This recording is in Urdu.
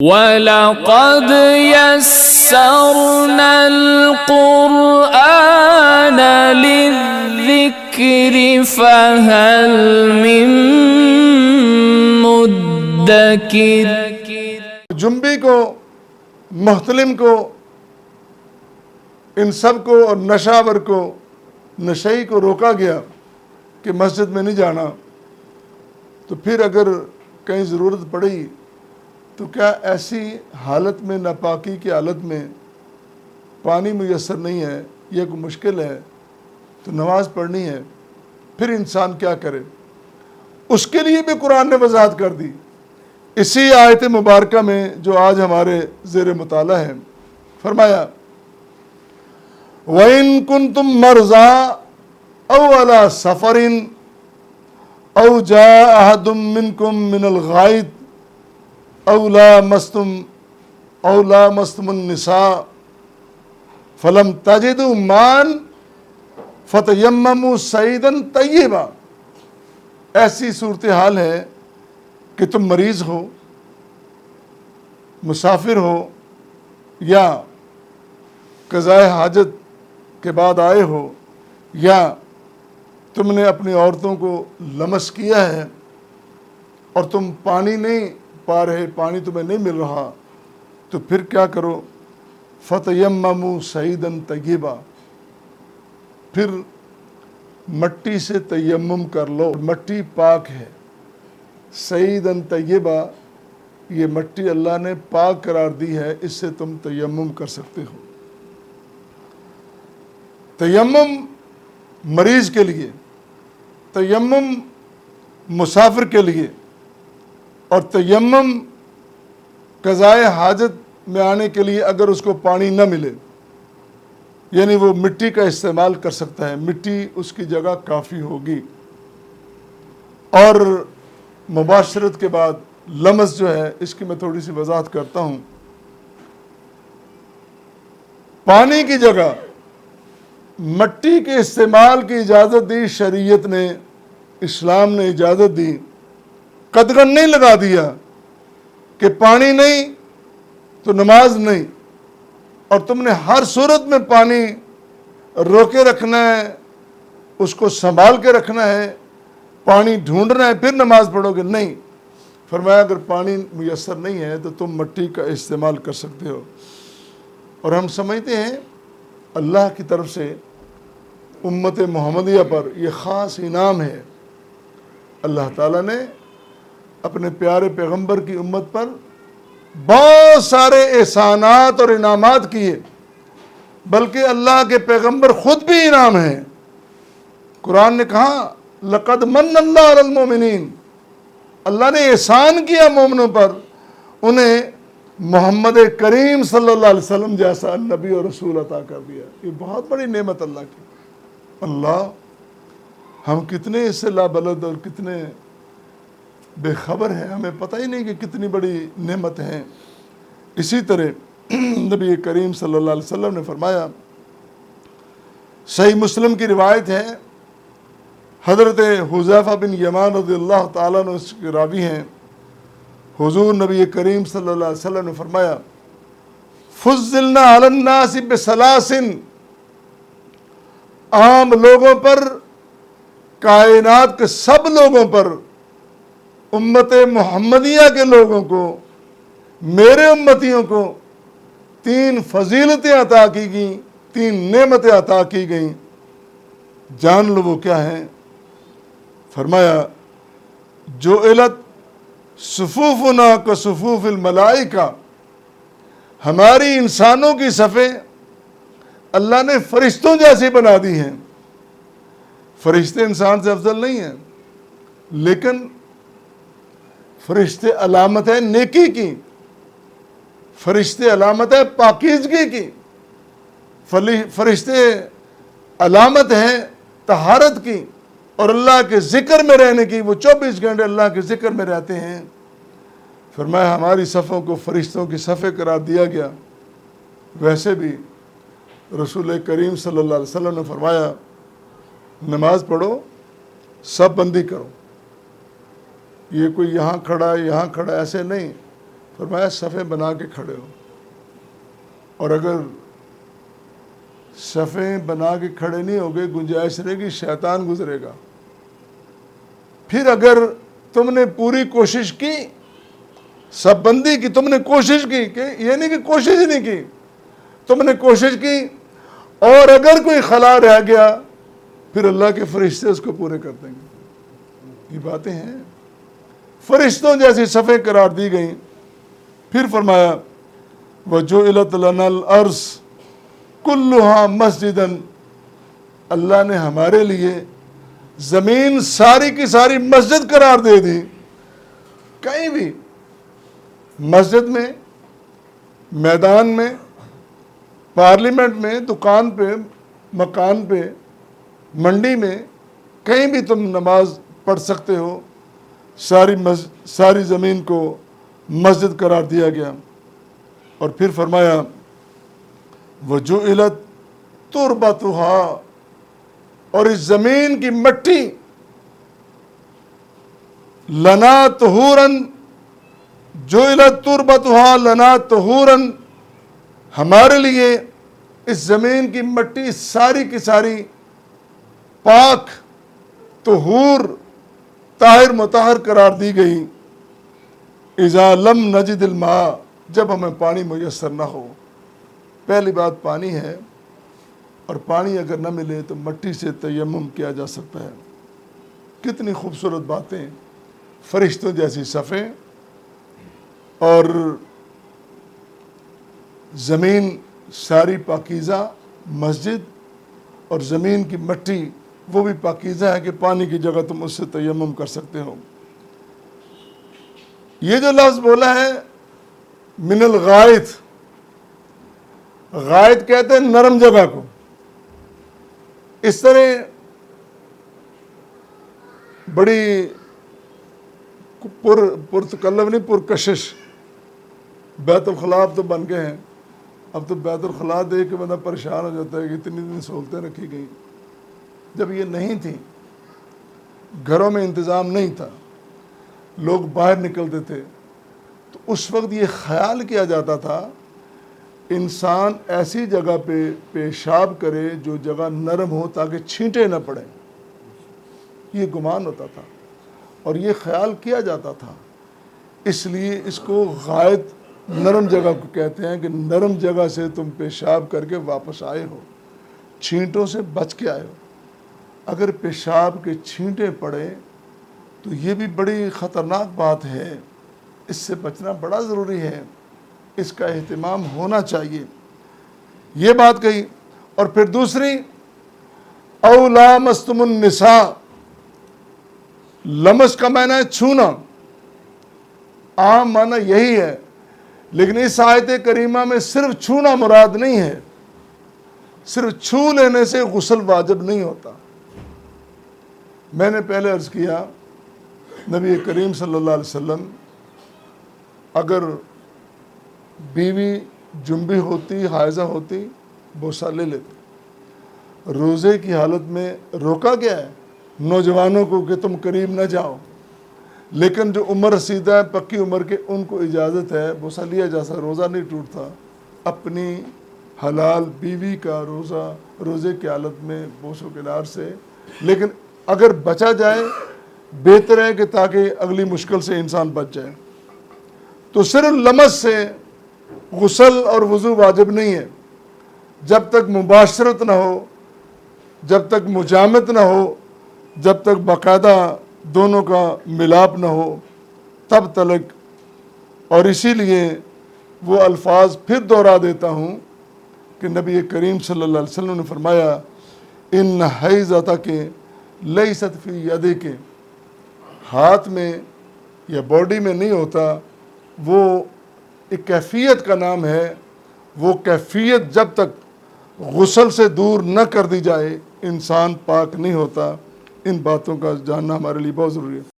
وَلَقَدْ يَسَّرْنَا الْقُرْآنَ لِلذِّكْرِ فَهَلْ مِن مُّدَّكِرٍ۔ جنبی کو، محتلم کو، ان سب کو اور نشاور کو، نشئی کو روکا گیا کہ مسجد میں نہیں جانا، تو پھر اگر کہیں ضرورت پڑی تو کیا ایسی حالت میں، ناپاکی کی حالت میں پانی میسر نہیں ہے یا کوئی مشکل ہے تو نماز پڑھنی ہے، پھر انسان کیا کرے؟ اس کے لیے بھی قرآن نے وضاحت کر دی اسی آیت مبارکہ میں جو آج ہمارے زیر مطالعہ ہے۔ فرمایا وَإِن كُنتُم مَّرْضَىٰ أَوْ عَلَىٰ سَفَرٍ أَوْ جَاءَ أَحَدٌ مِّنكُم مِّنَ الْغَائِطِ أَوْ لَامَسْتُمُ النِّسَاءَ فَلَمْ تَجِدُوا مَاءً فَتَيَمَّمُوا صَعِيدًا طَيِّبًا۔ ایسی صورتحال ہے کہ تم مریض ہو، مسافر ہو، یا قضاء حاجت کے بعد آئے ہو، یا تم نے اپنی عورتوں کو لمس کیا ہے اور تم پانی نہیں پا رہے، پانی تمہیں نہیں مل رہا، تو پھر کیا کرو؟ فَتَيَمَّمُوا صَعِيدًا طَيِّبًا، پھر مٹی سے تیمم کر لو، مٹی پاک ہے۔ صعیداً طیبہ، یہ مٹی اللہ نے پاک قرار دی ہے، اس سے تم تیمم کر سکتے ہو۔ تیمم مریض کے لیے، تیمم مسافر کے لیے، اور تیمم قضائے حاجت میں آنے کے لیے اگر اس کو پانی نہ ملے، یعنی وہ مٹی کا استعمال کر سکتا ہے، مٹی اس کی جگہ کافی ہوگی۔ اور مباشرت کے بعد لمس جو ہے، اس کی میں تھوڑی سی وضاحت کرتا ہوں۔ پانی کی جگہ مٹی کے استعمال کی اجازت دی شریعت نے، اسلام نے اجازت دی، قدغن نہیں لگا دیا کہ پانی نہیں تو نماز نہیں، اور تم نے ہر صورت میں پانی روکے رکھنا ہے، اس کو سنبھال کے رکھنا ہے، پانی ڈھونڈنا ہے پھر نماز پڑھو گے، نہیں۔ فرمایا اگر پانی میسر نہیں ہے تو تم مٹی کا استعمال کر سکتے ہو۔ اور ہم سمجھتے ہیں اللہ کی طرف سے امت محمدیہ پر یہ خاص انعام ہے، اللہ تعالیٰ نے اپنے پیارے پیغمبر کی امت پر بہت سارے احسانات اور انعامات کیے، بلکہ اللہ کے پیغمبر خود بھی انعام ہیں۔ قرآن نے کہا لَقَدْ مَنَّ اللَّهُ عَلَى الْمُؤْمِنِينَ، اللہ نے احسان کیا مومنوں پر، انہیں محمد کریم صلی اللہ علیہ وسلم جیسا نبی اور رسول عطا کر دیا۔ یہ بہت بڑی نعمت اللہ کی۔ اللہ، ہم کتنے اس سے لابلد اور کتنے بے خبر ہیں، ہمیں پتہ ہی نہیں کہ کتنی بڑی نعمت ہیں۔ اسی طرح نبی کریم صلی اللہ علیہ وسلم نے فرمایا، صحیح مسلم کی روایت ہے، حضرت حذیفہ بن یمان رضی اللہ تعالیٰ عنہ اس کے راوی ہیں، حضور نبی کریم صلی اللہ علیہ وسلم نے فرمایا فضلنا علی الناس بثلاث، عام لوگوں پر، کائنات کے سب لوگوں پر، امت محمدیہ کے لوگوں کو، میرے امتیوں کو 3 فضیلتیں عطا کی گئیں، 3 نعمتیں عطا کی گئیں۔ جان لو وہ کیا ہیں؟ فرمایا جعلت صفوفنا کصفوف الملائکہ، ہماری انسانوں کی صفیں اللہ نے فرشتوں جیسی بنا دی ہیں۔ فرشتے انسان سے افضل نہیں ہیں، لیکن فرشتے علامت ہے نیکی کی، فرشتے علامت ہے پاکیزگی کی، فرشتے علامت ہے طہارت کی اور اللہ کے ذکر میں رہنے کی۔ وہ 24 گھنٹے اللہ کے ذکر میں رہتے ہیں۔ فرمایا ہماری صفوں کو فرشتوں کی صفیں قرار دیا گیا۔ ویسے بھی رسول کریم صلی اللہ علیہ وسلم نے فرمایا نماز پڑھو، صف بندی کرو، یہ کوئی یہاں کھڑا ہے یہاں کھڑا ہے ایسے نہیں۔ فرمایا صفیں بنا کے کھڑے ہو، اور اگر صفیں بنا کے کھڑے نہیں ہوگے گنجائش رہے گی شیطان گزرے گا۔ پھر اگر تم نے پوری کوشش کی، سب بندی کی، تم نے کوشش کی، کہ یہ نہیں کہ کوشش ہی نہیں کی، تم نے کوشش کی، اور اگر کوئی خلا رہ گیا پھر اللہ کے فرشتے اس کو پورے کر دیں گے۔ یہ باتیں ہیں، فرشتوں جیسی صفیں قرار دی گئیں۔ پھر فرمایا وَجُعِلَتْ لَنَا الْأَرْضُ كُلُّهَا مَسْجِدًا، اللہ نے ہمارے لیے زمین ساری کی ساری مسجد قرار دے دی۔ کہیں بھی، مسجد میں، میدان میں، پارلیمنٹ میں، دکان پہ، مکان پہ، منڈی میں، کہیں بھی تم نماز پڑھ سکتے ہو۔ ساری زمین کو مسجد قرار دیا گیا۔ اور پھر فرمایا وَجُعِلَتْ تُرْبَتُهَا، اور اس زمین کی مٹی لنا طہوراً، جُعِلَتْ تُرْبَتُهَا لنا طہوراً، ہمارے لیے اس زمین کی مٹی ساری کی ساری پاک، طہور، طاہر مطہر قرار دی گئی۔ اذا لم نجد الماء، جب ہمیں پانی میسر نہ ہو۔ پہلی بات پانی ہے، اور پانی اگر نہ ملے تو مٹی سے تیمم کیا جا سکتا ہے۔ کتنی خوبصورت باتیں، فرشتوں جیسی صفیں، اور زمین ساری پاکیزہ مسجد، اور زمین کی مٹی وہ بھی پاکیزہ ہے کہ پانی کی جگہ تم اس سے تیمم کر سکتے ہو۔ یہ جو لفظ بولا ہے من الغائط، غائط کہتے ہیں نرم جگہ کو۔ اس طرح بڑی پرتکلف نہیں، پرکشش بیت الخلاء تو بن گئے ہیں۔ اب تو بیت الخلاء دیکھ کے بندہ پریشان ہو جاتا ہے کہ اتنی سہولتیں رکھی گئیں۔ جب یہ نہیں تھی، گھروں میں انتظام نہیں تھا، لوگ باہر نکلتے تھے، تو اس وقت یہ خیال کیا جاتا تھا انسان ایسی جگہ پہ پیشاب کرے جو جگہ نرم ہو تاکہ چھینٹے نہ پڑیں۔ یہ گمان ہوتا تھا اور یہ خیال کیا جاتا تھا، اس لیے اس کو غائط، نرم جگہ کو کہتے ہیں کہ نرم جگہ سے تم پیشاب کر کے واپس آئے ہو، چھینٹوں سے بچ کے آئے ہو۔ اگر پیشاب کے چھینٹے پڑے تو یہ بھی بڑی خطرناک بات ہے، اس سے بچنا بڑا ضروری ہے، اس کا اہتمام ہونا چاہیے۔ یہ بات کہی۔ اور پھر دوسری او لامستم النساء، لمس کا معنی ہے چھونا، عام معنی یہی ہے، لیکن اس آیت کریمہ میں صرف چھونا مراد نہیں ہے۔ صرف چھو لینے سے غسل واجب نہیں ہوتا۔ میں نے پہلے عرض کیا نبی کریم صلی اللہ علیہ وسلم اگر بیوی جنبی ہوتی، حائضہ ہوتی، بوسہ لے لیتے۔ روزے کی حالت میں روکا گیا ہے نوجوانوں کو کہ تم قریب نہ جاؤ، لیکن جو عمر رسیدہ ہے، پکی عمر کے، ان کو اجازت ہے، بوسہ لیا جا سکتا، روزہ نہیں ٹوٹتا۔ اپنی حلال بیوی کا روزے کی حالت میں بوسوں کے نار سے، لیکن اگر بچا جائے بہتر ہے کہ تاکہ اگلی مشکل سے انسان بچ جائے۔ تو صرف لمس سے غسل اور وضو واجب نہیں ہے، جب تک مباشرت نہ ہو، جب تک مجامت نہ ہو، جب تک باقاعدہ دونوں کا ملاپ نہ ہو، تب تلک۔ اور اسی لیے وہ الفاظ پھر دوہرا دیتا ہوں کہ نبی کریم صلی اللہ علیہ وسلم نے فرمایا ان حیضتک لیست فی یدک، ہاتھ میں یا باڈی میں نہیں ہوتا، وہ ایک کیفیت کا نام ہے۔ وہ کیفیت جب تک غسل سے دور نہ کر دی جائے انسان پاک نہیں ہوتا۔ ان باتوں کا جاننا ہمارے لیے بہت ضروری ہے۔